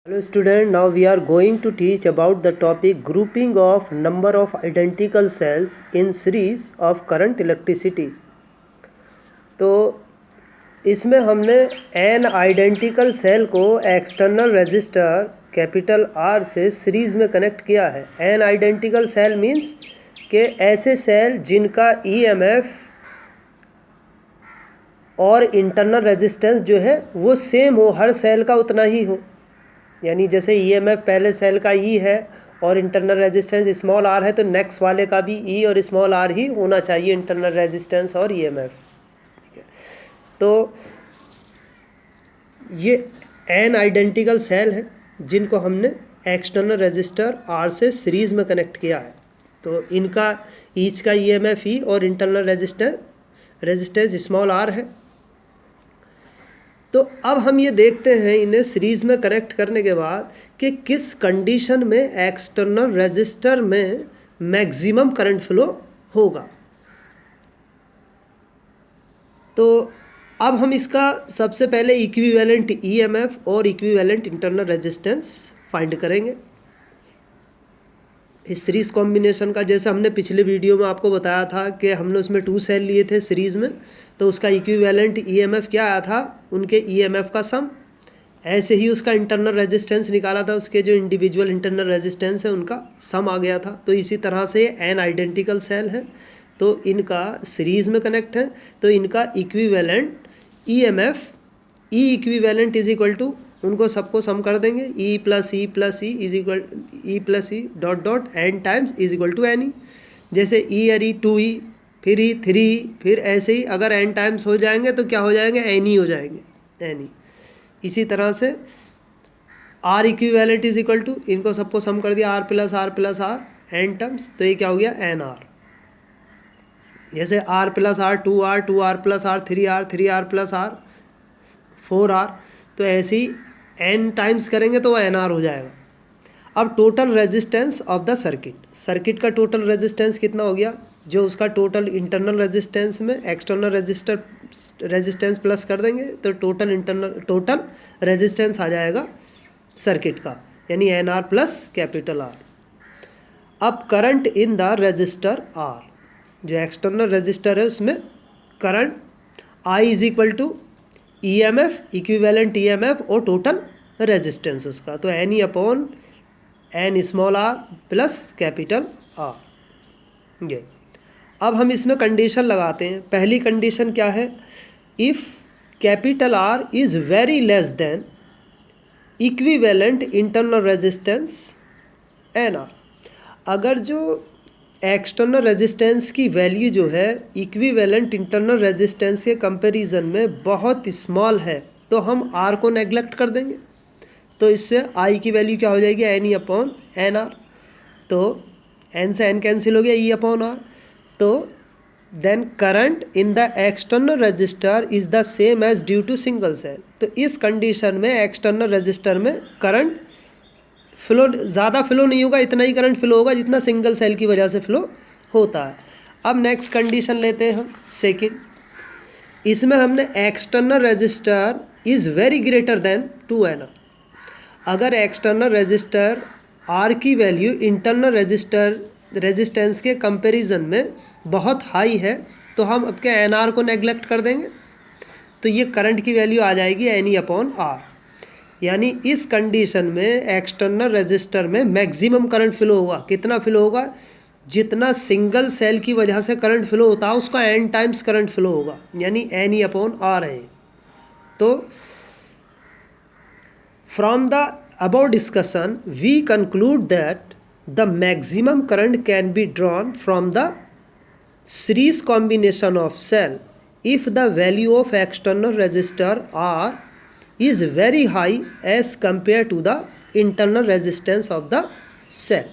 Hello student, now we are going to teach about the topic grouping of number of identical cells in series of current electricity। तो इसमें हमने n identical cell को external resistor capital R से series में connect किया है। n identical cell means के ऐसे सेल जिनका EMF और इंटरनल रेजिस्टेंस जो है वो सेम हो, हर सेल का उतना ही हो। यानी जैसे EMF पहले सेल का E है और इंटरनल रेजिस्टेंस स्मॉल r है, तो नेक्स्ट वाले का भी E और स्मॉल r ही होना चाहिए, इंटरनल रेजिस्टेंस और EMF। ठीक है, तो ये n आइडेंटिकल सेल है जिनको हमने एक्सटर्नल रेजिस्टर R से सीरीज़ में कनेक्ट किया है। तो इनका ईच का EMF E और इंटरनल रेजिस्टेंस स्मॉल r है। तो अब हम ये देखते हैं इन्हें सीरीज़ में कनेक्ट करने के बाद कि किस कंडीशन में एक्सटर्नल रेजिस्टर में मैक्सिमम करंट फ्लो होगा। तो अब हम इसका सबसे पहले इक्विवेलेंट EMF और इक्विवेलेंट इंटरनल रेजिस्टेंस फाइंड करेंगे। इस सीरीज़ कॉम्बिनेशन का जैसे हमने पिछले वीडियो में आपको बताया था कि हमने उसमें 2 सेल लिए थे सीरीज़ में, तो उसका इक्विवेलेंट EMF क्या आया था, उनके EMF का सम। ऐसे ही उसका इंटरनल रेजिस्टेंस निकाला था, उसके जो इंडिविजुअल इंटरनल रेजिस्टेंस है उनका सम आ गया था। तो इसी तरह से n आइडेंटिकल सेल है, तो इनका सीरीज़ में कनेक्ट है, तो इनका equivalent EMF E equivalent is equal to, उनको सबको सम कर देंगे, E plus E plus E is equal E plus E dot dot n times is equal to N E. जैसे E और E 2E, फिर E 3E, फिर ऐसे ही अगर n टाइम्स हो जाएंगे तो क्या हो जाएंगे, एन ई हो जाएंगे, एन ई। इसी तरह से R equivalent is equal to, इनको सबको सम कर दिया, R plus R n times, तो ये क्या हो गया, NR। जैसे R plus R 2R, 2R plus R 3R, 3R plus R 4R, तो ऐसे ही n टाइम्स करेंगे तो वो NR हो जाएगा। अब total resistance of the circuit का टोटल रेजिस्टेंस कितना हो गया, जो उसका टोटल इंटरनल रेजिस्टेंस में एक्सटर्नल रेजिस्टेंस प्लस कर देंगे तो टोटल रेजिस्टेंस आ जाएगा सर्किट का, यानी NR प्लस कैपिटल R। अब current in the resistor R, जो एक्सटर्नल रेजिस्टर है उसमें current I is equal to EMF equivalent EMF और टोटल रेजिस्टेंस उसका, तो NE upon n small r plus capital R। ये अब हम इसमें कंडीशन लगाते हैं। पहली कंडीशन क्या है, if capital R is very less than equivalent internal resistance NR। अगर जो एक्सटर्नल रेजिस्टेंस की वैल्यू जो है इक्विवेलेंट इंटरनल रेजिस्टेंस के कंपैरिजन में बहुत स्मॉल है, तो हम R को नेग्लेक्ट कर देंगे, तो इससे I की वैल्यू क्या हो जाएगी, NE अपॉन NR। तो N से N कैंसिल हो गया, E अपॉन R। तो then current in the external resistor is the same as due to single cell. तो इस कंडीशन में एक्सटर्नल रजिस्टर में करंट फ्लो ज़्यादा फ्लो नहीं होगा, इतना ही करंट फ्लो होगा जितना सिंगल सेल की वजह से फ्लो होता है। अब नेक्स्ट कंडीशन लेते हैं हम सेकंड, इसमें हमने external register is very greater than 2NR। अगर एक्सटर्नल रजिस्टर R की वैल्यू इंटरनल रेजिस्टेंस के कंपैरिजन में बहुत हाई है, तो हम आपके NR को नेग्लेक्ट कर देंगे, तो ये करंट की वैल्यू आ जाएगी NE अपॉन R। यानी इस कंडीशन में एक्सटर्नल रेजिस्टर में मैक्सिमम करंट फ्लो होगा। कितना फ्लो होगा, जितना सिंगल सेल की वजह से करंट फ्लो होता है उसका n टाइम्स करंट फ्लो होगा, यानी NE अपॉन R है। तो from the above discussion we conclude that the maximum current can be drawn from the series combination of cell if the value of external resistor R is very high as compared to the internal resistance of the cell।